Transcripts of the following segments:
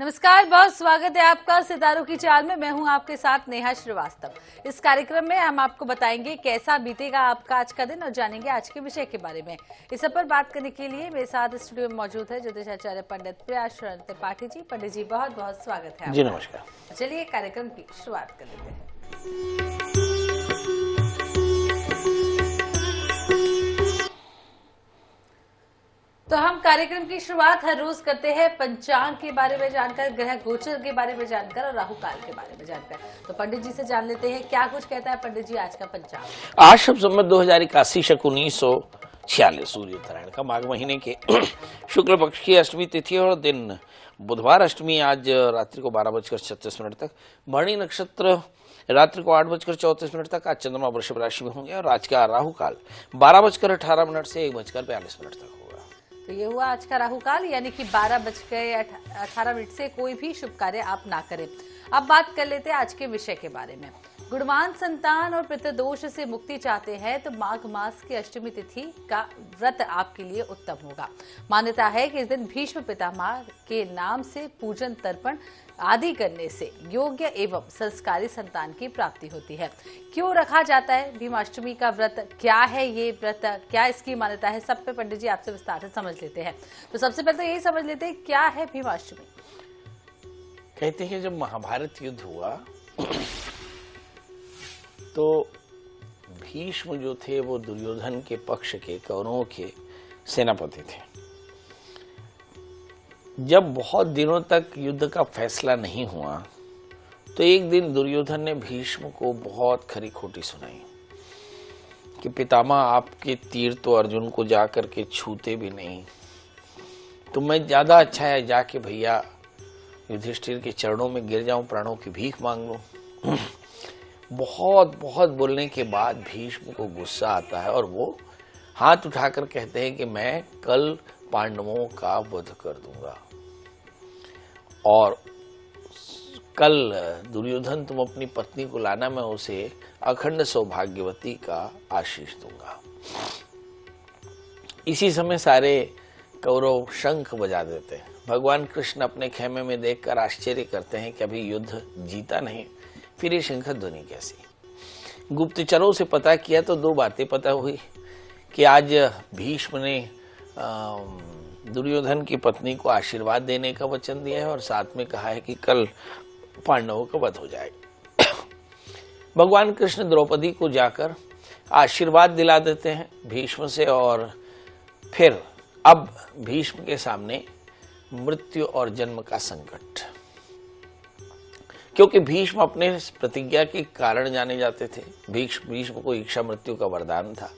नमस्कार, बहुत स्वागत है आपका सितारों की चाल में। मैं हूं आपके साथ नेहा श्रीवास्तव। इस कार्यक्रम में हम आपको बताएंगे कैसा बीतेगा आपका आज का दिन और जानेंगे आज के विषय के बारे में। इस सब पर बात करने के लिए मेरे साथ स्टूडियो में मौजूद है ज्योतिषाचार्य पंडित प्रयासचरण त्रिपाठी जी। पंडित जी, बहुत बहुत स्वागत है। जी नमस्कार। चलिए कार्यक्रम की शुरुआत कर लेते हैं। तो हम कार्यक्रम की शुरुआत हर रोज करते हैं पंचांग के बारे में जानकर, ग्रह गोचर के बारे में जानकर और राहु काल के बारे में जानकर। तो पंडित जी से जान लेते हैं क्या कुछ कहता है पंडित जी आज का पंचांग। आज शब संवत 2081 शक 1946 सूर्य उत्तरायण का माघ महीने के शुक्ल पक्ष की अष्टमी तिथि और दिन बुधवार। अष्टमी आज रात्रि को 12:36 तक, भरणी नक्षत्र रात्रि को 8:34 तक। आज चंद्रमा वृषभ राशि में होंगे और आज का राहु काल 12:18 से 1:42 तक होगा। तो ये हुआ आज का राहु काल, यानी कि 12:18 से कोई भी शुभ कार्य आप ना करें। अब बात कर लेते हैं आज के विषय के बारे में। गुणवान संतान और पितृदोष से मुक्ति चाहते हैं तो माघ मास की अष्टमी तिथि का व्रत आपके लिए उत्तम होगा। मान्यता है कि इस दिन भीष्म पितामह के नाम से पूजन तर्पण आदि करने से योग्य एवं संस्कारी संतान की प्राप्ति होती है। क्यों रखा जाता है भीमाष्टमी का व्रत, क्या है ये व्रत, क्या इसकी मान्यता है, सब पे पंडित जी आपसे विस्तार से समझ लेते हैं। तो सबसे पहले तो यही समझ लेते हैं क्या है भीमाष्टमी। कहते हैं जब महाभारत युद्ध हुआ तो भीष्म जो थे वो दुर्योधन के पक्ष के, कौरवों के सेनापति थे। जब बहुत दिनों तक युद्ध का फैसला नहीं हुआ तो एक दिन दुर्योधन ने भीष्म को बहुत खरी खोटी सुनाई कि पितामह आपके तीर तो अर्जुन को जाकर के छूते भी नहीं, तो मैं ज्यादा अच्छा है जाके भैया युधिष्ठिर के चरणों में गिर जाऊं, प्राणों की भीख मांग लूं। बहुत बहुत बोलने के बाद भीष्म को गुस्सा आता है और वो हाथ उठाकर कहते हैं कि मैं कल पांडवों का वध कर दूंगा और कल दुर्योधन तुम अपनी पत्नी को लाना, मैं उसे अखंड सौभाग्यवती का आशीष दूंगा। इसी समय सारे कौरव शंख बजा देते हैं। भगवान कृष्ण अपने खेमे में देखकर आश्चर्य करते हैं कि अभी युद्ध जीता नहीं, फिर ये शंख ध्वनि कैसी। गुप्तचरों से पता किया तो दो बातें पता हुई कि आज भीष्म ने दुर्योधन की पत्नी को आशीर्वाद देने का वचन दिया है और साथ में कहा है कि कल पांडवों का वध हो जाएगा। भगवान कृष्ण द्रौपदी को जाकर आशीर्वाद दिला देते हैं भीष्म से और फिर अब भीष्म के सामने मृत्यु और जन्म का संकट, क्योंकि भीष्म अपने प्रतिज्ञा के कारण जाने जाते थे। भीष्म को इच्छा मृत्यु का वरदान था,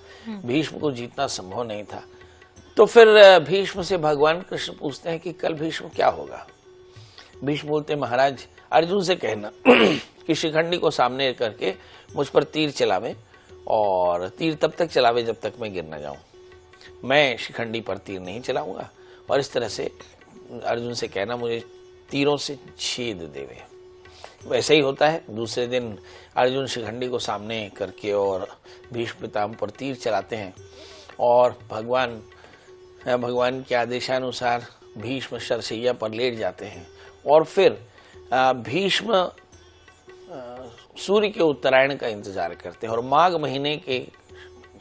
भीष्म को जीतना संभव नहीं था। तो फिर भीष्म से भगवान कृष्ण पूछते हैं कि कल भीष्म क्या होगा। भीष्म बोलते हैं महाराज अर्जुन से कहना कि शिखंडी को सामने करके मुझ पर तीर चलावे और तीर तब तक चलावे जब तक मैं गिर न जाऊं। मैं शिखंडी पर तीर नहीं चलाऊंगा और इस तरह से अर्जुन से कहना मुझे तीरों से छेद देवे। वैसे ही होता है। दूसरे दिन अर्जुन शिखंडी को सामने करके और भीष्म पितामह पर तीर चलाते हैं और भगवान के आदेशानुसार भीष्म शरशैया पर लेट जाते हैं और फिर भीष्म सूर्य के उत्तरायण का इंतजार करते हैं और माघ महीने के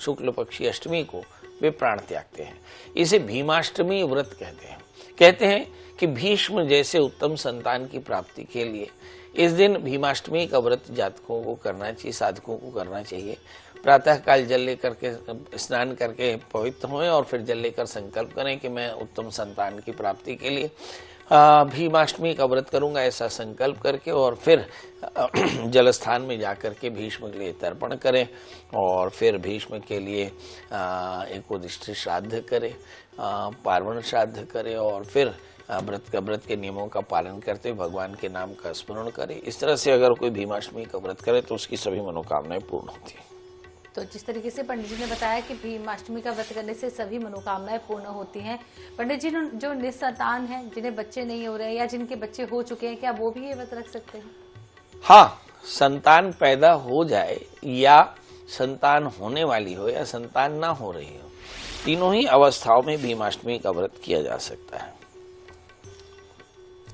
शुक्ल पक्षी अष्टमी को वे प्राण त्यागते हैं। इसे भीमाष्टमी व्रत कहते हैं। कहते हैं कि भीष्म जैसे उत्तम संतान की प्राप्ति के लिए इस दिन भीमाष्टमी का व्रत जातकों को करना चाहिए, साधकों को करना चाहिए। प्रातः काल जल लेकर के स्नान करके पवित्र हों और फिर जल लेकर संकल्प करें कि मैं उत्तम संतान की प्राप्ति के लिए भीमाष्टमी का व्रत करूंगा, ऐसा संकल्प करके और फिर जल स्थान में जाकर के भीष्म के लिए तर्पण करें और फिर भीष्म के लिए एकोदिष्टि श्राद्ध करें, पार्वण श्राद्ध करें और फिर व्रत के नियमों का पालन करते हुए भगवान के नाम का स्मरण करें। इस तरह से अगर कोई भीमाष्टमी का व्रत करे तो उसकी सभी मनोकामनाएं पूर्ण होती हैं। तो जिस तरीके से पंडित जी ने बताया कि भीमाष्टमी का व्रत करने से सभी मनोकामनाएं पूर्ण होती हैं, पंडित जी जो निसंतान हैं, जिन्हें बच्चे नहीं हो रहे या जिनके बच्चे हो चुके हैं, क्या वो भी ये व्रत रख सकते हैं? हाँ, संतान पैदा हो जाए या संतान होने वाली हो या संतान ना हो रही हो, तीनों ही अवस्थाओं में भीमाष्टमी का व्रत किया जा सकता है।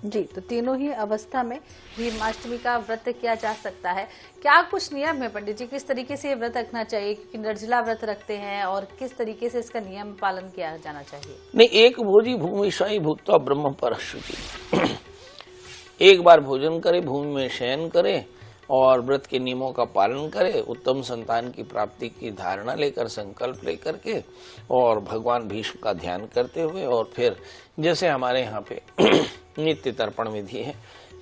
जी, तो तीनों ही अवस्था में भीमाष्टमी का व्रत किया जा सकता है। क्या कुछ नियम है पंडित जी, किस तरीके से ये व्रत रखना चाहिए, क्योंकि निर्जला व्रत रखते हैं, और किस तरीके से इसका नियम पालन किया जाना चाहिए? नहीं, एक भोजी भूमि शाही भूतवा ब्रह्म परशुचि। एक बार भोजन करे, भूमि में शयन करे और व्रत के नियमों का पालन करे, उत्तम संतान की प्राप्ति की धारणा लेकर, संकल्प लेकर के, और भगवान भीष्म का ध्यान करते हुए, और फिर जैसे हमारे यहाँ पे नित्य तर्पण विधि है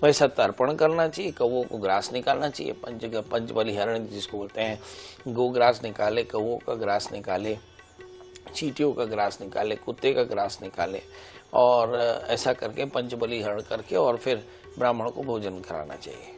वैसा तर्पण करना चाहिए। कौओं को ग्रास निकालना चाहिए, पंच बलिहरण जिसको बोलते हैं, गो ग्रास निकाले, कौओं का ग्रास निकाले, चींटियों का ग्रास निकाले, कुत्ते का ग्रास निकाले, और ऐसा करके पंच बलिहरण करके और फिर ब्राह्मण को भोजन कराना चाहिए।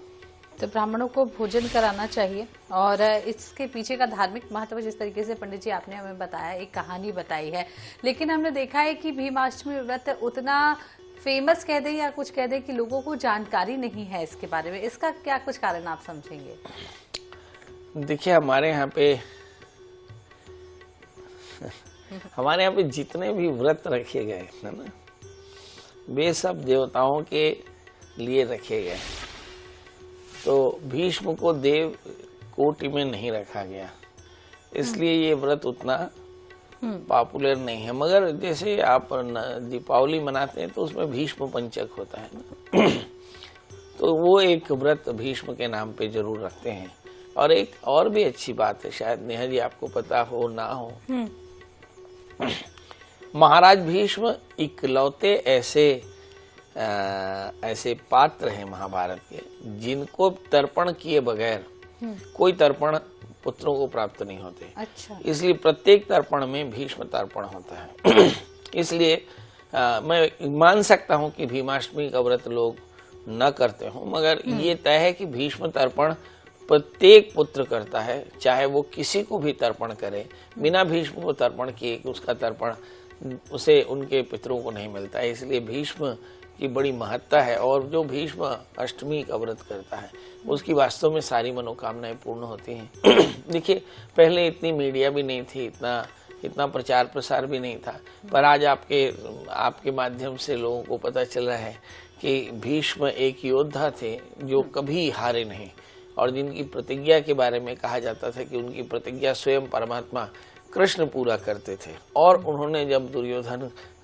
तो ब्राह्मणों को भोजन कराना चाहिए, और इसके पीछे का धार्मिक महत्व जिस तरीके से पंडित जी आपने हमें बताया, एक कहानी बताई है, लेकिन हमने देखा है कि भीमाष्टमी व्रत उतना फेमस कह दें या कुछ कह दें कि लोगों को जानकारी नहीं है इसके बारे में, इसका क्या कुछ कारण आप समझेंगे? देखिए, हमारे यहाँ पे जितने भी व्रत रखे गए है ना, वे सब देवताओं के लिए रखे गए। तो भीष्म को देव कोटि में नहीं रखा गया, इसलिए ये व्रत उतना पॉपुलर नहीं है। मगर जैसे आप दीपावली मनाते हैं तो उसमें भीष्म पंचक होता है ना, तो वो एक व्रत भीष्म के नाम पे जरूर रखते हैं। और एक और भी अच्छी बात है, शायद नेहा जी आपको पता हो ना हो, महाराज भीष्म इकलौते ऐसे पात्र हैं महाभारत के जिनको तर्पण किए बगैर कोई तर्पण पुत्रों को प्राप्त नहीं होते। अच्छा। इसलिए प्रत्येक तर्पण में भीष्म तर्पण होता है। इसलिए मैं मान सकता हूं कि भीमाष्टमी का व्रत लोग न करते हो, मगर ये तय है कि भीष्म तर्पण प्रत्येक पुत्र करता है, चाहे वो किसी को भी तर्पण करे, बिना भीष्म को तर्पण किए कि उसका तर्पण उसे उनके पितरों को नहीं मिलता है। इसलिए भीष्म की बड़ी महत्ता है, और जो भीष्म अष्टमी का व्रत करता है उसकी वास्तव में सारी मनोकामनाएं पूर्ण होती हैं। देखिए, पहले इतनी मीडिया भी नहीं थी, इतना प्रचार प्रसार भी नहीं था, पर आज आपके माध्यम से लोगों को पता चल रहा है कि भीष्म एक योद्धा थे जो कभी हारे नहीं, और जिनकी प्रतिज्ञा के बारे में कहा जाता था कि उनकी प्रतिज्ञा स्वयं परमात्मा कृष्ण पूरा करते थे। और उन्होंने जब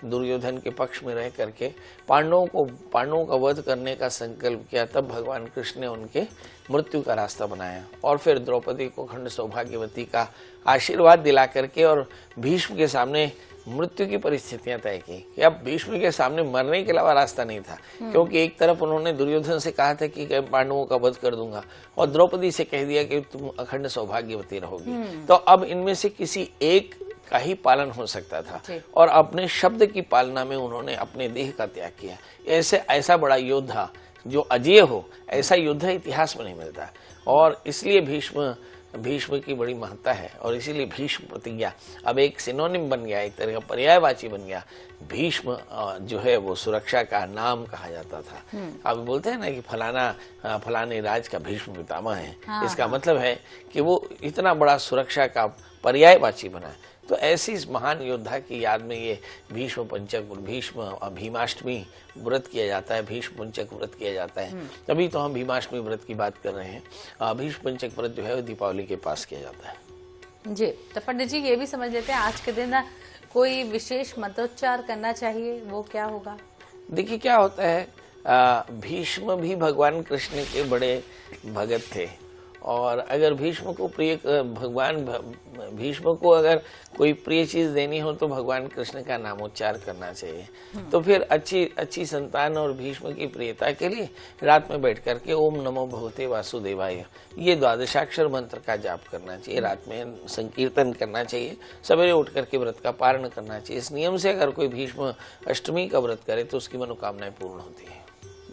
दुर्योधन के पक्ष में रह करके पांडवों का वध करने का संकल्प किया, तब भगवान कृष्ण ने उनके मृत्यु का रास्ता बनाया, और फिर द्रौपदी को खंड सौभाग्यवती का आशीर्वाद दिला करके और भीष्म के सामने मृत्यु की परिस्थितियां तय की कि अब भीष्म के सामने मरने के अलावा रास्ता नहीं था, क्योंकि एक तरफ उन्होंने दुर्योधन से कहा था कि पांडवों का वध कर दूंगा, और द्रौपदी से कह दिया कि तुम अखंड सौभाग्यवती रहोगी। तो अब इनमें से किसी एक का ही पालन हो सकता था, और अपने शब्द की पालना में उन्होंने अपने देह का त्याग किया। ऐसा बड़ा योद्धा जो अजेय हो, ऐसा योद्धा इतिहास में नहीं मिलता, और इसलिए भीष्म की बड़ी महत्ता है, और इसीलिए भीष्म प्रतिज्ञा अब एक सिनोनिम बन गया, एक तरह का पर्यायवाची बन गया। भीष्म जो है वो सुरक्षा का नाम कहा जाता था। अब बोलते हैं ना कि फलाने राज का भीष्म पितामह है, इसका मतलब है कि वो इतना बड़ा सुरक्षा का पर्यायवाची बना है। तो ऐसी इस महान योद्धा की याद में ये भीष्म भीमाष्टमी व्रत किया जाता है, भीष्म पंचक व्रत किया जाता है। तभी तो हम भीमाष्टमी व्रत की बात कर रहे हैं। भीष्म पंचक व्रत जो है वो दीपावली के पास किया जाता है। जी, तो पंडित जी ये भी समझ लेते हैं आज के दिन कोई विशेष मंत्रोच्चार करना चाहिए, वो क्या होगा? देखिए, क्या होता है, भीष्म भी भगवान कृष्ण के बड़े भगत थे, और अगर भीष्म को अगर कोई प्रिय चीज देनी हो तो भगवान कृष्ण का नामोच्चार करना चाहिए। तो फिर अच्छी संतान और भीष्म की प्रियता के लिए रात में बैठ करके ओम नमो भगवते वासुदेवाय, ये द्वादशाक्षर मंत्र का जाप करना चाहिए, रात में संकीर्तन करना चाहिए, सवेरे उठ करके व्रत का पारण करना चाहिए। इस नियम से अगर कोई भीष्म अष्टमी का व्रत करे तो उसकी मनोकामनाएं पूर्ण होती है।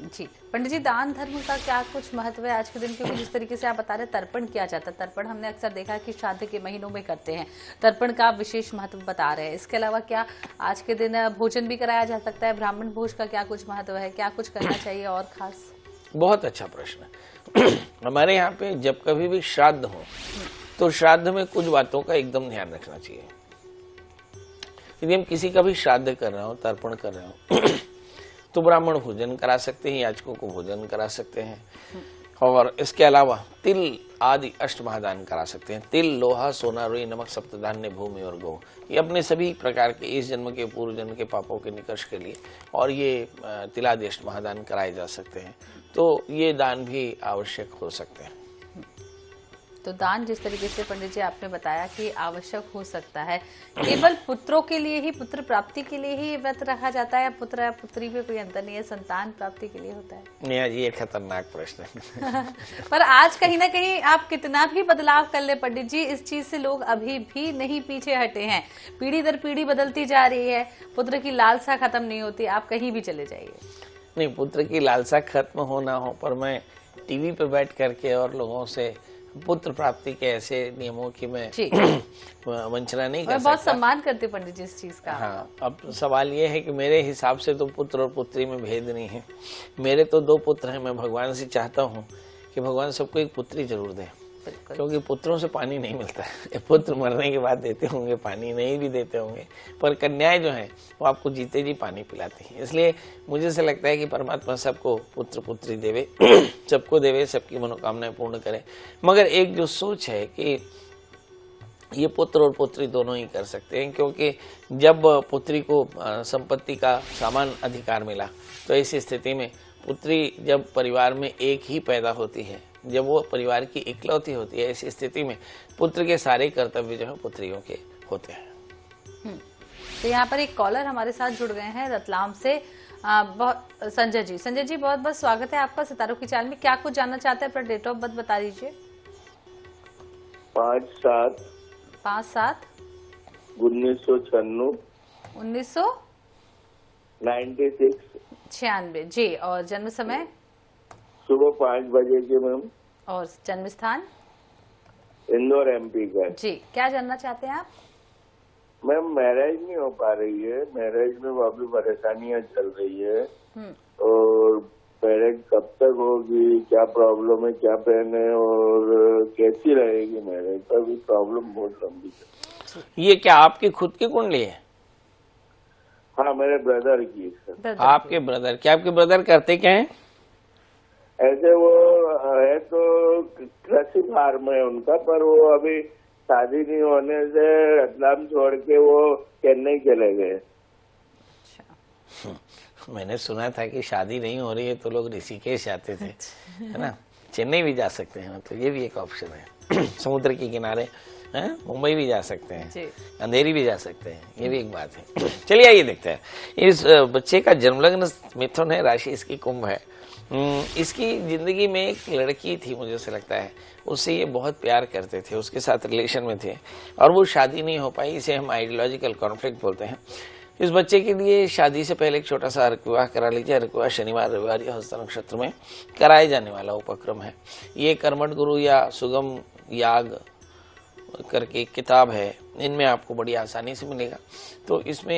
जी पंडित जी, दान धर्म का क्या कुछ महत्व है आज के दिन? क्योंकि जिस तरीके से आप बता रहे हैं तर्पण किया जाता है, तर्पण हमने अक्सर देखा कि श्राद्ध के महीनों में करते हैं, तर्पण का विशेष महत्व बता रहे हैं। इसके अलावा क्या आज के दिन भोजन भी कराया जा सकता है? ब्राह्मण भोज का क्या कुछ महत्व है, क्या कुछ करना चाहिए और खास? बहुत अच्छा प्रश्न। हमारे यहाँ पे जब कभी भी श्राद्ध हो तो श्राद्ध में कुछ बातों का एकदम ध्यान रखना चाहिए। यदि हम किसी का भी श्राद्ध कर रहे हो, तर्पण कर रहे हो, तो ब्राह्मण भोजन करा सकते हैं, याचकों को भोजन करा सकते हैं। और इसके अलावा तिल आदि अष्टमहादान करा सकते हैं। तिल, लोहा, सोना, रुई, नमक, सप्तधान्य, भूमि और गौ, ये अपने सभी प्रकार के इस जन्म के पूर्व जन्म के पापों के निकर्ष के लिए और ये तिलादि अष्टमहादान कराए जा सकते हैं। तो ये दान भी आवश्यक हो सकते हैं। तो दान जिस तरीके से पंडित जी आपने बताया कि आवश्यक हो सकता है, केवल पुत्रों के लिए ही, पुत्र प्राप्ति के लिए ही व्रत रखा जाता है या पुत्र या पुत्री में कोई अंतर नहीं है, संतान प्राप्ति के लिए होता है? नहीं जी, ये खतरनाक प्रश्न है। पर आज कहीं ना कहीं आप कितना भी बदलाव कर ले पंडित जी, इस चीज से लोग अभी भी नहीं पीछे हटे हैं। पीढ़ी दर पीढ़ी बदलती जा रही है, पुत्र की लालसा खत्म नहीं होती। आप कहीं भी चले जाइए। नहीं, पुत्र की लालसा खत्म हो ना हो, पर मैं टीवी पे बैठ करके और लोगों से पुत्र प्राप्ति के ऐसे नियमों की मैं वंचना नहीं कर सकता। बहुत सम्मान करते पंडित जी इस चीज का। हाँ, अब सवाल ये है कि मेरे हिसाब से तो पुत्र और पुत्री में भेद नहीं है। मेरे तो 2 पुत्र हैं। मैं भगवान से चाहता हूँ कि भगवान सबको एक पुत्री जरूर दे, क्योंकि पुत्रों से पानी नहीं मिलता है। पुत्र मरने के बाद देते होंगे पानी, नहीं भी देते होंगे, पर कन्याएं जो हैं वो आपको जीते जी पानी पिलाती हैं। इसलिए मुझे ऐसा लगता है कि परमात्मा सबको पुत्र पुत्री देवे, सबको देवे, सबकी मनोकामनाएं पूर्ण करे। मगर एक जो सोच है कि ये पुत्र और पुत्री दोनों ही कर सकते हैं, क्योंकि जब पुत्री को संपत्ति का समान अधिकार मिला, तो ऐसी स्थिति में पुत्री जब परिवार में एक ही पैदा होती है, जब वो परिवार की इकलौती होती है, ऐसी स्थिति में पुत्र के सारे कर्तव्य जो है पुत्रियों के होते हैं। तो यहाँ पर एक कॉलर हमारे साथ जुड़ गए हैं रतलाम से, संजय जी। संजय जी, बहुत बहुत स्वागत है आपका सितारों की चाल में। क्या कुछ जानना चाहते हैं? अपना डेट ऑफ बर्थ बता दीजिए। 5/7 1996 96 जी। और जन्म समय? सुबह 5 बजे की मैम। और जन्म स्थान? इंदौर MP का जी। क्या जानना चाहते हैं आप? मैम, मैरिज नहीं हो पा रही है, मैरिज में काफी परेशानियां चल रही है, और मैरिज कब तक होगी, क्या प्रॉब्लम है, क्या पहने और कैसी रहेगी मैरिज, का भी प्रॉब्लम बहुत लंबी है। ये क्या आपकी खुद की कुंडली है? हाँ, मेरे ब्रदर की। आपके ब्रदर? क्या आपके ब्रदर करते क्या है? ऐसे वो है तो कृषि फार्म है उनका, पर वो अभी शादी नहीं होने से रतलाम छोड़ के वो चेन्नई चले गए। मैंने सुना था कि शादी नहीं हो रही है तो लोग ऋषिकेश जाते थे, है ना? चेन्नई भी जा सकते हैं, तो ये भी एक ऑप्शन है। समुद्र के किनारे मुंबई भी जा सकते हैं, अंधेरी भी जा सकते हैं, ये भी एक बात है। चलिए आइए देखते हैं। इस बच्चे का जन्म लग्न मिथुन है, राशि इसकी कुंभ है। इसकी जिंदगी में एक लड़की थी, मुझे ऐसा लगता है, उससे ये बहुत प्यार करते थे, उसके साथ रिलेशन में थे, और वो शादी नहीं हो पाई। इसे हम आइडियोलॉजिकल कॉन्फ्लिक्ट बोलते हैं। इस बच्चे के लिए शादी से पहले एक छोटा सा अर्क विवाह करा लीजिए। अर्क विवाह शनिवार, रविवार या हस्त नक्षत्र में कराए जाने वाला उपक्रम है। ये कर्मठ गुरु या सुगम याग करके एक किताब है, इनमें आपको बड़ी आसानी से मिलेगा। तो इसमें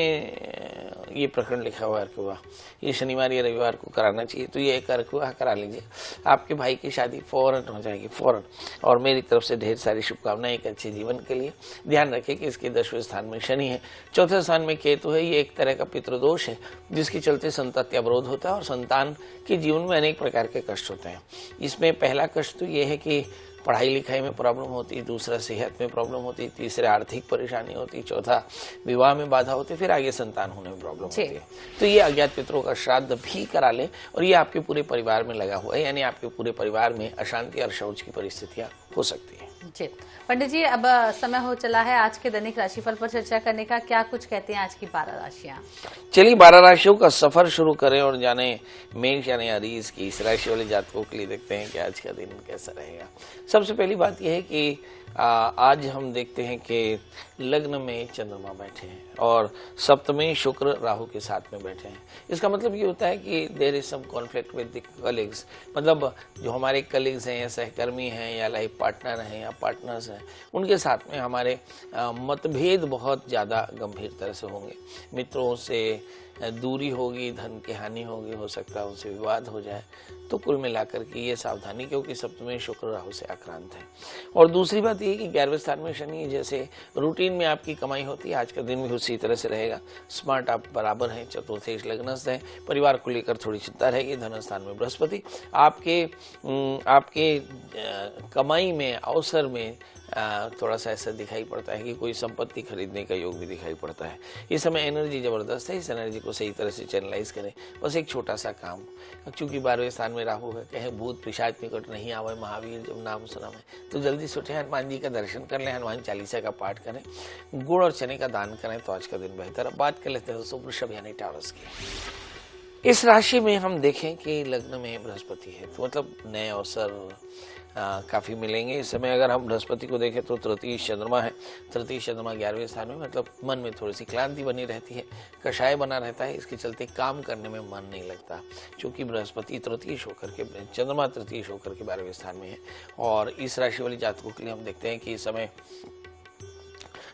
ये प्रकरण लिखा हुआ है अर्क विवाह, ये शनिवार या रविवार को कराना चाहिए। तो ये एक अर्क विवाह करा लीजिए, आपके भाई की शादी फौरन हो जाएगी, फौरन। और मेरी तरफ से ढेर सारी शुभकामनाएं एक अच्छे जीवन के लिए। ध्यान रखें कि इसके 10वें स्थान में शनि है, 4थे स्थान में केतु है। ये एक तरह का पितृदोष है, जिसके चलते संतति अवरोध होता है और संतान के जीवन में अनेक प्रकार के कष्ट होते हैं। इसमें पहला कष्ट तो ये है कि पढ़ाई लिखाई में प्रॉब्लम होती है, दूसरा सेहत में प्रॉब्लम होती है, तीसरा आर्थिक परेशानी होती है, चौथा विवाह में बाधा होती है, फिर आगे संतान होने में प्रॉब्लम होती है। तो ये अज्ञात पितरों का श्राद्ध भी करा ले, और ये आपके पूरे परिवार में लगा हुआ है, यानी आपके पूरे परिवार में अशांति और शौच की परिस्थितियां हो सकती है। जी पंडित जी, अब समय हो चला है आज के दैनिक राशिफल पर चर्चा करने का। क्या कुछ कहते हैं आज की 12 राशियां? चलिए 12 राशियों का सफर शुरू करें और जाने मेष यानी अरीज की इस राशि वाले जातकों के लिए देखते हैं कि आज का दिन कैसा रहेगा। सबसे पहली बात यह है कि आज हम देखते हैं कि लग्न में चंद्रमा बैठे हैं और सप्तमी शुक्र राहु के साथ में बैठे हैं। इसका मतलब ये होता है कि there is some conflict with the colleagues, मतलब जो हमारे कलीग्स हैं या सहकर्मी हैं या लाइफ पार्टनर हैं या या पार्टनर्स हैं उनके साथ में हमारे मतभेद बहुत ज़्यादा गंभीर तरह से होंगे। मित्रों से दूरी होगी, धन की हानि होगी, हो सकता है उनसे विवाद हो जाए। तो कुल मिलाकर के ये सावधानी, क्योंकि सप्तमी शुक्र राहु से आक्रांत है। और दूसरी बात ये कि 11वें स्थान में शनि, जैसे रूटीन में आपकी कमाई होती है, आज का दिन भी उसी तरह से रहेगा। स्मार्ट आप बराबर हैं, चतुर्थेश लग्नस्थ है, परिवार को लेकर थोड़ी चिंता रहेगी। धन स्थान में बृहस्पति आपके कमाई में, अवसर में थोड़ा सा ऐसा दिखाई पड़ता है कि कोई संपत्ति खरीदने का योग भी दिखाई पड़ता है। इस समय एनर्जी जबरदस्त है, इस एनर्जी को सही तरह से चैनलाइज करें। बस एक छोटा सा काम, क्योंकि 12वें स्थान में राहु है, कहे भूत पिशाच निकट नहीं आवे, महावीर जब नाम सुना में, तो जल्दी से उठे, हनुमान जी का दर्शन कर लें, हनुमान चालीसा का पाठ करें, गुड़ और चने का दान करें, तो आज का दिन बेहतर। अब बात कर लेते हैं दोस्तों वृषभ यानी टारस की। इस राशि में हम देखें कि लग्न में बृहस्पति है, तो मतलब नए अवसर काफ़ी मिलेंगे। इस समय अगर हम बृहस्पति को देखें तो तृतीय चंद्रमा है, तृतीय चंद्रमा 11वें स्थान में, मतलब मन में थोड़ी सी क्लांति बनी रहती है, कषाय बना रहता है, इसके चलते काम करने में मन नहीं लगता, क्योंकि बृहस्पति तृतीय होकर के, चंद्रमा तृतीय होकर के 12वें स्थान में है। और इस राशि वाली जातकों के लिए हम देखते हैं कि इस समय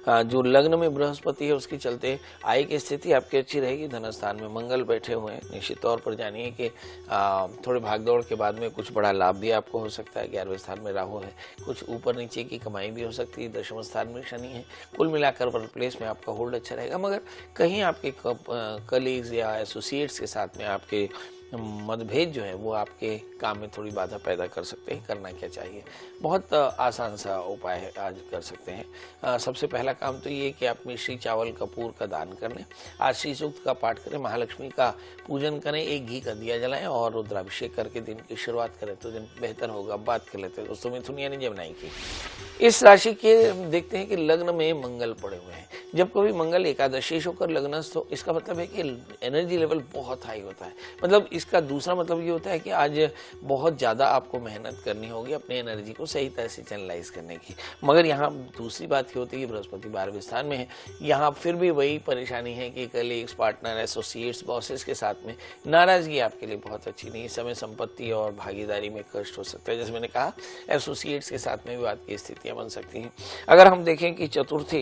जो लग्न में बृहस्पति है उसके चलते आय की स्थिति आपकी अच्छी रहेगी। धनस्थान में मंगल बैठे हुए हैं, निश्चित तौर पर जानिए कि थोड़े भागदौड़ के बाद में कुछ बड़ा लाभ भी आपको हो सकता है। 11वें स्थान में राहु है, कुछ ऊपर नीचे की कमाई भी हो सकती है। 10वें स्थान में शनि है। कुल मिलाकर वर्क प्लेस में आपका होल्ड अच्छा रहेगा, मगर कहीं आपके कलीग्स या एसोसिएट्स के साथ में आपके मतभेद जो है वो आपके काम में थोड़ी बाधा पैदा कर सकते हैं। करना क्या चाहिए, बहुत आसान सा उपाय है, आज कर सकते हैं। सबसे पहला काम तो ये कि आप मिश्री चावल कपूर का दान कर लें, आज श्री सूक्त का पाठ करें, महालक्ष्मी का पूजन करें, एक घी का दिया जलाएं और रुद्राभिषेक करके दिन की शुरुआत करें तो दिन बेहतर होगा। बात कर लेते हैं दोस्तों मिथुन यानी जमनाई की। इस राशि के हम देखते हैं कि लग्न में मंगल पड़े हुए हैं। जब कभी मंगल एकादशी होकर लग्नस्थ हो, इसका मतलब है कि एनर्जी लेवल बहुत हाई होता है। मतलब इसका दूसरा मतलब ये होता है कि आज बहुत ज़्यादा आपको मेहनत करनी होगी अपनी एनर्जी को सही तरह से चैनलाइज करने की। मगर यहाँ दूसरी बात ये होती है कि बृहस्पति 12वें स्थान में है, यहाँ फिर भी वही परेशानी है कि कलीग्स, पार्टनर, एसोसिएट्स, बॉसेस के साथ में नाराजगी आपके लिए बहुत अच्छी नहीं। इस समय संपत्ति और भागीदारी में कष्ट हो सकता है। जैसे मैंने कहा, एसोसिएट्स के साथ में विवाद की स्थितियां बन सकती हैं। अगर हम देखें कि चतुर्थ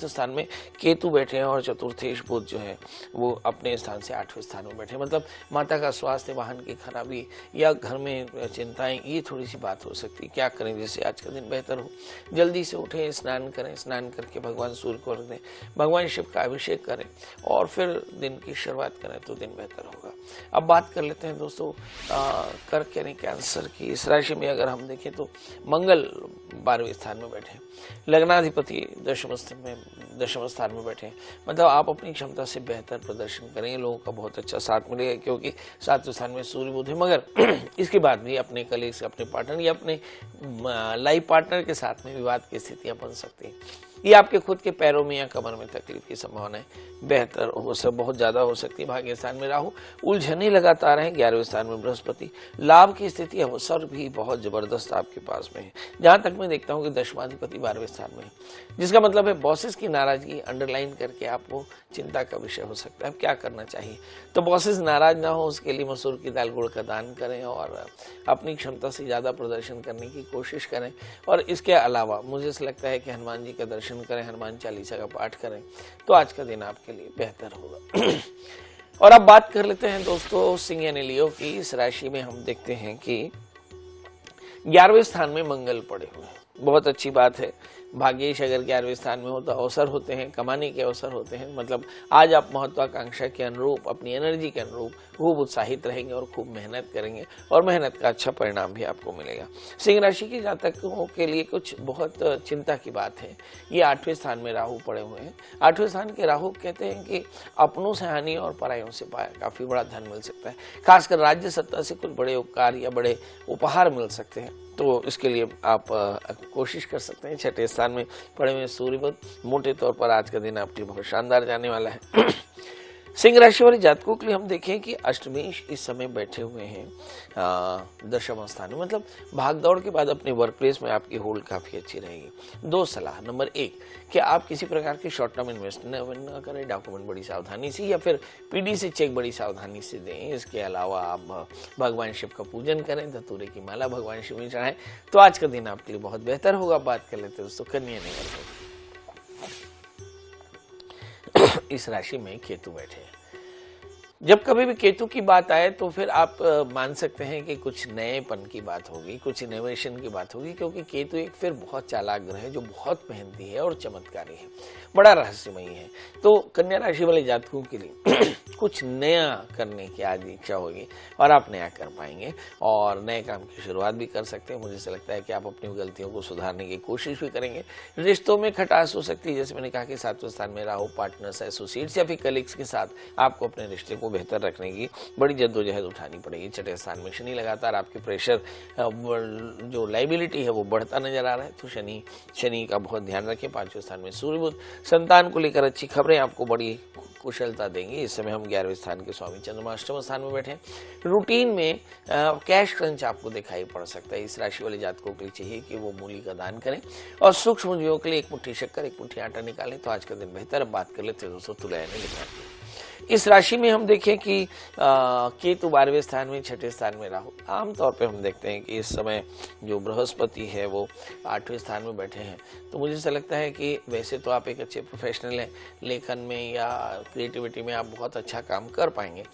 स्थान में केतु बैठे हैं और चतुर्थेश बुध जो है वो अपने स्थान से 8वें स्थान में बैठे, मतलब माता का स्वास्थ्य, वाहन की खराबी या घर में चिंताएं, ये थोड़ी सी बात हो सकती है। क्या करें जिससे आज का दिन बेहतर हो? जल्दी से उठें, स्नान करें, स्नान करके भगवान सूर्य को रख दें, भगवान शिव का अभिषेक करें और फिर दिन की शुरुआत करें तो दिन बेहतर होगा। अब बात कर लेते हैं दोस्तों कर्क यानी कैंसर की। इस राशि में अगर हम देखें तो मंगल 12वें स्थान में बैठे, लग्नाधिपति दशम स्थान में बैठे, मतलब आप अपनी क्षमता से बेहतर प्रदर्शन करेंगे, लोगों का बहुत अच्छा साथ मिलेगा, क्योंकि 7वें स्थान में सूर्य बुध है। मगर इसके बाद भी अपने कलीग्स, अपने पार्टनर या अपने लाइफ पार्टनर के साथ में विवाद की स्थितियां बन सकती हैं। ये आपके खुद के पैरों में या कमर में तकलीफ की संभावना बेहतर हो सब बहुत ज्यादा हो सकती है। भाग्य स्थान में राहु, उलझने लगातार है। 11वें स्थान में बृहस्पति, लाभ की स्थिति, अवसर भी बहुत जबरदस्त आपके पास में है। जहां तक मैं देखता हूं कि दशमाधिपति 12वें स्थान में है, जिसका मतलब है बॉसेस की नाराजगी अंडरलाइन करके आपको चिंता का विषय हो सकता है। अब क्या करना चाहिए? तो बॉसेस नाराज ना हो उसके लिए मसूर की दाल गुड़ का दान करें और अपनी क्षमता से ज्यादा प्रदर्शन करने की कोशिश करें। और इसके अलावा मुझे ऐसा लगता है कि हनुमान जी का दर्शन करें, हनुमान चालीसा का पाठ करें तो आज का दिन आपके लिए बेहतर होगा। और अब बात कर लेते हैं दोस्तों सिंह यानी लियो की। इस राशि में हम देखते हैं कि 11वें स्थान में मंगल पड़े हुए हैं, बहुत अच्छी बात है। भाग्येश अगर 11वें स्थान में हो तो अवसर होते हैं, कमाने के अवसर होते हैं। मतलब आज आप महत्वाकांक्षा के अनुरूप, अपनी एनर्जी के अनुरूप खूब उत्साहित रहेंगे और खूब मेहनत करेंगे और मेहनत का अच्छा परिणाम भी आपको मिलेगा। सिंह राशि के जातकों के लिए कुछ बहुत चिंता की बात है, ये 8वें स्थान में राहु पड़े हुए हैं। 8वें स्थान के राहु कहते हैं कि अपनों से हानि और परायों से काफी बड़ा धन मिल सकता है, खासकर राज्य सत्ता से कुछ बड़े उपकार या बड़े उपहार मिल सकते हैं। तो इसके लिए आप कोशिश कर सकते हैं। 6ठे स्थान में पड़े हुए सूर्य बुध, मोटे तौर पर आज का दिन आपके लिए बहुत शानदार जाने वाला है। सिंह राशि वाले जातकों के लिए हम देखें कि अष्टमेश इस समय बैठे हुए हैं दशम स्थान में, मतलब भागदौड़ के बाद अपने वर्क प्लेस में आपकी होल्ड काफी अच्छी रहेगी। दो सलाह, नंबर एक कि आप किसी प्रकार के शॉर्ट टर्म इन्वेस्टमेंट न करें, डॉक्यूमेंट बड़ी सावधानी से या फिर पीडी से चेक बड़ी सावधानी से दें। इसके अलावा आप भगवान शिव का पूजन करें, धतूरे की माला भगवान शिव में चढ़ाएं, तो आज का दिन आपके लिए बहुत बेहतर होगा। बात कर लेते हैं दोस्तों कन्या राशि। इस राशि में केतु बैठे हैं। जब कभी भी केतु की बात आए तो फिर आप मान सकते हैं कि कुछ नएपन की बात होगी, कुछ इनोवेशन की बात होगी, क्योंकि केतु एक फिर बहुत चालाक ग्रह है जो बहुत मेहनती है और चमत्कारी है, बड़ा रहस्यमयी है। तो कन्या राशि वाले जातकों के लिए कुछ नया करने की आज इच्छा होगी और आप नया कर पाएंगे और नए काम की शुरुआत भी कर सकते हैं। मुझे ऐसा लगता है कि आप अपनी गलतियों को सुधारने की कोशिश भी करेंगे। रिश्तों में खटास हो सकती है, जैसे मैंने कहा कि 7वें स्थान में राहु, पार्टनर्स, एसोसिएट्स या फिर कलीग्स के साथ आपको अपने रिश्ते को बेहतर रखने की बड़ी जद्दोजहद उठानी पड़ेगी। 6ठे स्थान में शनि लगातार आपके प्रेशर जो लाइबिलिटी है वो बढ़ता नजर आ रहा है, तो शनि का बहुत ध्यान रखें। 5वें स्थान में सूर्य बुध संतान को लेकर अच्छी खबरें आपको बड़ी कुशलता देंगी। इस समय हम 11वें स्थान के स्वामी चंद्रमा अष्टम स्थान में बैठे हैं। रूटीन में कैश क्रंच आपको दिखाई पड़ सकता है। इस राशि वाले जातकों के लिए चाहिए कि वो मूली का दान करें और सूक्ष्म जीवों के लिए 1 मुट्ठी शक्कर, 1 मुट्ठी आटा निकालें, तो आज का दिन बेहतर। अब बात कर लेते हैं दोस्तों तुला यानी लिखा। इस राशि में हम देखें कि केतु 12वें स्थान में, 6ठे स्थान में राहु। आमतौर पे हम देखते हैं कि इस समय जो बृहस्पति है वो 8वें स्थान में बैठे हैं, तो मुझे ऐसा लगता है कि वैसे तो आप एक अच्छे प्रोफेशनल हैं, लेखन में या क्रिएटिविटी में आप बहुत अच्छा काम कर पाएंगे,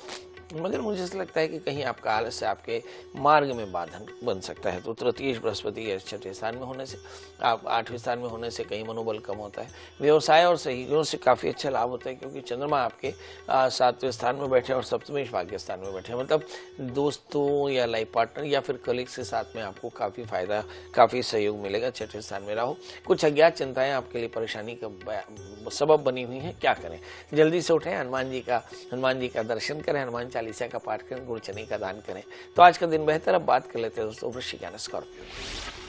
मगर मुझे ऐसा लगता है कि कहीं आपका आलस्य आपके मार्ग में बाधन बन सकता है। तो तृतीय बृहस्पति के 6ठे स्थान में होने से, आप 8वें स्थान में होने से कहीं मनोबल कम होता है। व्यवसाय और सहयोगियों से काफी अच्छा लाभ होता है, क्योंकि चंद्रमा आपके 7वें स्थान में बैठे और सप्तमेश भाग्य स्थान में बैठे, मतलब दोस्तों या लाइफ पार्टनर या फिर कलीग्स के साथ में आपको काफी फायदा, काफी सहयोग मिलेगा। 6ठे स्थान में राहु, कुछ अज्ञात चिंताएं आपके लिए परेशानी का सबब बनी हुई है, क्या करें? जल्दी से उठें, हनुमान जी का दर्शन करें, हनुमान चालीसा का पाठ करें, गुड़ चने का दान करें, तो आज का दिन बेहतर। अब बात कर लेते हैं दोस्तों वृश्चिक यानी स्कॉर्पियो।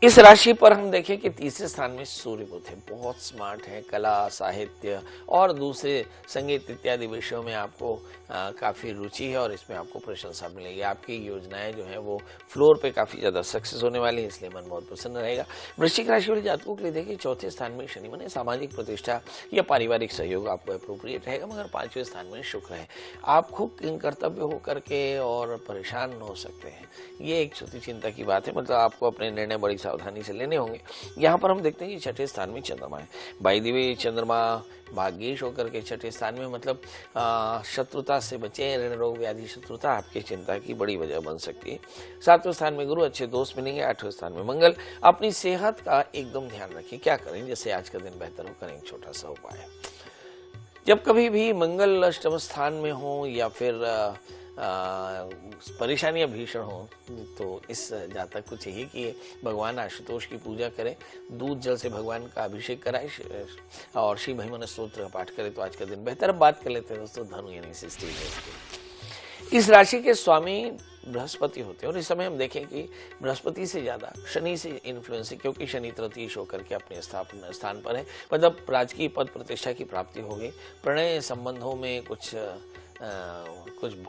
इस राशि पर हम देखें कि 3रे स्थान में सूर्य बुध है, बहुत स्मार्ट है, कला, साहित्य और दूसरे संगीत इत्यादि विषयों में आपको काफी रुचि है और इसमें आपको प्रशंसा मिलेगी। आपकी योजनाएं जो है वो फ्लोर पे काफी ज्यादा सक्सेस होने वाली है, इसलिए मन बहुत प्रसन्न रहेगा। वृश्चिक राशि वाले जातकों के लिए देखिए 4थे स्थान में शनि, माने सामाजिक प्रतिष्ठा या पारिवारिक सहयोग आपको अप्रोप्रिएट रहेगा, मगर 5वें स्थान में शुक्र है। आप खूब कर्तव्य होकर के और परेशान हो सकते हैं, ये एक छोटी चिंता की बात है, मतलब आपको अपने निर्णय बड़ी सावधानी से लेने होंगे। यहाँ पर हम देखते हैं कि 6ठे स्थान में चंद्रमा है। बाय द वे चंद्रमा भाग्येश होकर के 6ठे स्थान में, मतलब शत्रुता से बचे, ऋण रोग व्याधि शत्रुता आपकी चिंता की बड़ी वजह बन सकती है। 7वें स्थान में गुरु, अच्छे दोस्त मिलेंगे। 8वें स्थान में मंगल। अपनी सेहत का एकदम ध्यान रखिए, क्या करें जैसे आज का दिन बेहतर हो, करें एक छोटा सा उपाय। जब कभी भी मंगल अष्टम स्थान में हो या फिर परेशानियां भीषण हो, तो इस जातक को चाहिए कि भगवान आशुतोष की पूजा करें, दूध जल से भगवान का अभिषेक कराए और श्री भीमन स्तोत्र का पाठ करें, तो आज का दिन बेहतर। अब बात कर लेते हैं दोस्तों धनु यानी सिस्टम। इस राशि के स्वामी बृहस्पति होते हैं और इस समय हम देखें कि बृहस्पति से ज्यादा शनि से इन्फ्लुएंस है, क्योंकि शनि तृतीय होकर के अपने स्थान पर है, मतलब राजकीय पद प्रतिष्ठा की प्राप्ति होगी। प्रणय संबंधों में कुछ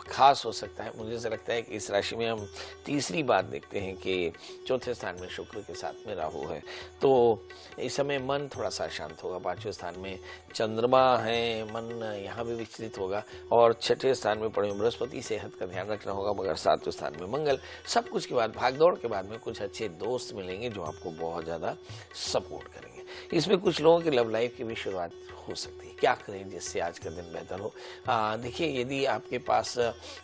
खास हो सकता है। मुझे ऐसा लगता है कि इस राशि में हम तीसरी बात देखते हैं कि 4थे स्थान में शुक्र के साथ में राहु है, तो इस समय मन थोड़ा सा शांत होगा। 5वें स्थान में चंद्रमा है, मन यहाँ भी विचलित होगा और 6ठे स्थान में पड़े बृहस्पति, सेहत का ध्यान रखना होगा, मगर 7वें स्थान में मंगल। सब कुछ के बाद भागदौड़ के बाद में कुछ अच्छे दोस्त मिलेंगे जो आपको बहुत ज्यादा सपोर्ट करेंगे। इसमें कुछ लोगों की लव लाइफ की भी शुरुआत हो सकती है, क्या करें जिससे आज का दिन बेहतर हो। देखिए, यदि आपके पास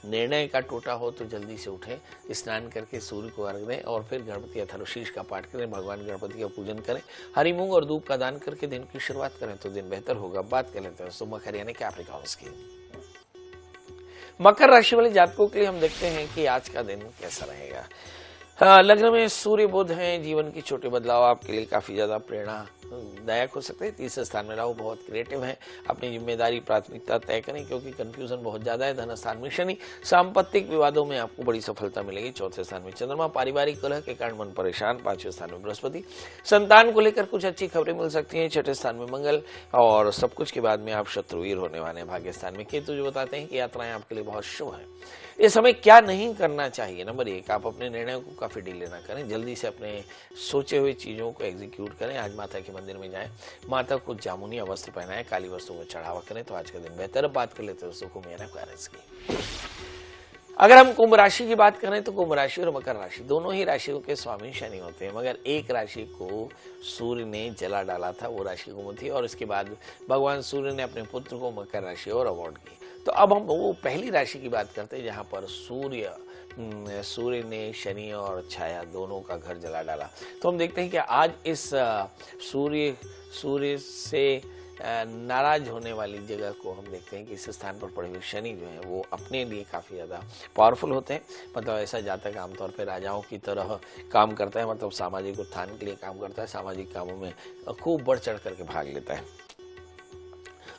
निर्णय का टोटा हो तो जल्दी से उठें, स्नान करके सूर्य को अर्घ दें और फिर गणपति अथर्वशीष का पाठ करें, भगवान गणपति का पूजन करें, हरी मूंग और धूप का दान करके दिन की शुरुआत करें तो दिन बेहतर होगा। बात कर लेते हैं दोस्तों मकर यानी कैप्रिकॉर्न्स की। मकर राशि वाले जातकों के लिए हम देखते हैं कि आज का दिन कैसा रहेगा। हाँ, लग्न में सूर्य बुध हैं, जीवन के छोटे बदलाव आपके लिए काफी ज्यादा प्रेरणादायक हो सकते हैं। तीसरे स्थान में राहु बहुत क्रिएटिव है, अपनी जिम्मेदारी प्राथमिकता तय करें क्योंकि कंफ्यूजन बहुत ज्यादा है। धन स्थान में शनि, सांपत्तिक विवादों में आपको बड़ी सफलता मिलेगी। चौथे स्थान में चंद्रमा, पारिवारिक कलह के कारण मन परेशान। पांचवें स्थान में बृहस्पति, संतान को लेकर कुछ अच्छी खबरें मिल सकती हैं। छठे स्थान में मंगल और सब कुछ के बाद में आप शत्रुवीर होने वाले हैं। भाग्य स्थान में केतु जो बताते हैं कि यात्राएं आपके लिए बहुत शुभ है। इस समय क्या नहीं करना चाहिए? नंबर 1, आप अपने निर्णयों को काफी डिले ना करें, जल्दी से अपने सोचे हुए चीजों को एग्जीक्यूट करें। आज माता के मंदिर में जाएं, माता को जामुनी वस्त्र पहनाएं, काली वस्तुओं को चढ़ावा करें तो आज का दिन बेहतर। बात कर लेते हैं दोस्तों कुंभ राशि की। अगर हम कुंभ राशि की बात करें तो कुंभ राशि और मकर राशि दोनों ही राशियों के स्वामी शनि होते हैं, मगर एक राशि को सूर्य ने जला डाला था, वो राशि कुंभ थी, और इसके बाद भगवान सूर्य ने अपने पुत्र को मकर राशि और अवार्ड की। तो अब हम वो पहली राशि की बात करते हैं जहां पर सूर्य ने शनि और छाया दोनों का घर जला डाला। तो हम देखते हैं कि आज इस सूर्य से नाराज होने वाली जगह को हम देखते हैं कि इस स्थान पर पड़े हुए शनि जो है वो अपने लिए काफी ज्यादा पावरफुल होते हैं। मतलब ऐसा जातक आमतौर पर राजाओं की तरह काम करता है, मतलब सामाजिक उत्थान के लिए काम करता है, सामाजिक कामों में खूब बढ़ चढ़ करके भाग लेता है।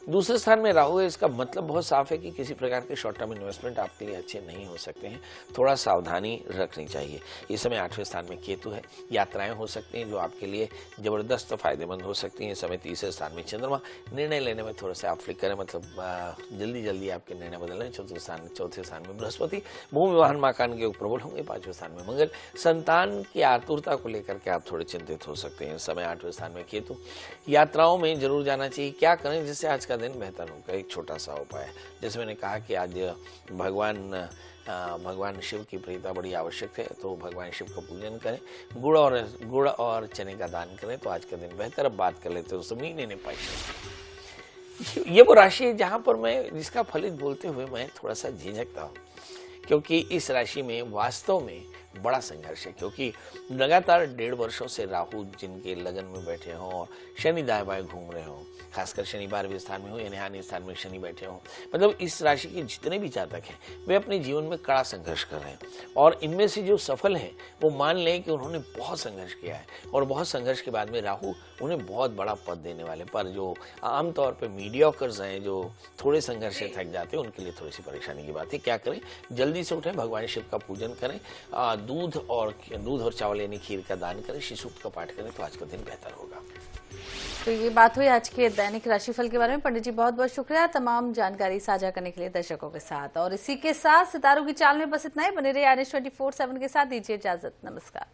दूसरे स्थान में राहु है, इसका मतलब बहुत साफ है कि किसी प्रकार के शॉर्ट टर्म इन्वेस्टमेंट आपके लिए अच्छे नहीं हो सकते हैं, थोड़ा सावधानी रखनी चाहिए। इस समय 8वें स्थान में केतु है, यात्राएं हो सकती हैं जो आपके लिए जबरदस्त फायदेमंद हो सकती हैं। इस समय तीसरे स्थान में चंद्रमा, निर्णय लेने में थोड़ा सा आप फ्लिक करें, मतलब जल्दी आपके निर्णय बदलें। चौथे स्थान में बृहस्पति, भूमि वाहन मकान के योग प्रबल होंगे। 5वें स्थान में मंगल, संतान की आतुरता को लेकर के आप थोड़े चिंतित हो सकते हैं। इस समय 8वें स्थान में केतु, यात्राओं में जरूर जाना चाहिए। क्या करें जिससे आज दिन बेहतर होगा? एक छोटा सा उपाय है, जैसे मैंने कहा कि आज भगवान शिव की प्रीता बड़ी आवश्यक है, तो भगवान शिव का पूजन करें, गुड़ और चने का दान करें तो आज का दिन बेहतर। अब बात कर लेते हैं मीने ने पाई। ये वो राशि है जहां पर जिसका फलित बोलते हुए मैं थोड़ा सा झिझकता हूं, क्योंकि इस राशि में वास्तव में बड़ा संघर्ष है, क्योंकि लगातार 1.5 वर्षों से राहु जिनके लगन में बैठे हों, शनि दाएं बाएं घूम रहे हों, खासकर शनि 12वें स्थान में हो यानी हानि स्थान में शनि बैठे हों, मतलब इस राशि के जितने भी जातक हैं वे अपने जीवन में कड़ा संघर्ष कर रहे हैं। और इनमें से जो सफल हैं वो मान लें कि उन्होंने बहुत संघर्ष किया है, और बहुत संघर्ष के बाद में राहु उन्हें बहुत बड़ा पद देने वाले। पर जो आमतौर पर मीडियोकर्स हैं, जो थोड़े संघर्ष से थक जाते हैं, उनके लिए थोड़ी सी परेशानी की बात है। क्या करें? जल्दी से उठें, भगवान शिव का पूजन करें, दूध और चावल यानी खीर का दान करें, शिव सूक्त का पाठ करें तो आज का दिन बेहतर होगा। तो ये बात हुई आज के दैनिक राशिफल के बारे में। पंडित जी बहुत बहुत शुक्रिया तमाम जानकारी साझा करने के लिए दर्शकों के साथ। और इसी के साथ सितारों की चाल में बस इतना ही। बने रहिए आर24/7 के साथ। दीजिए इजाजत, नमस्कार।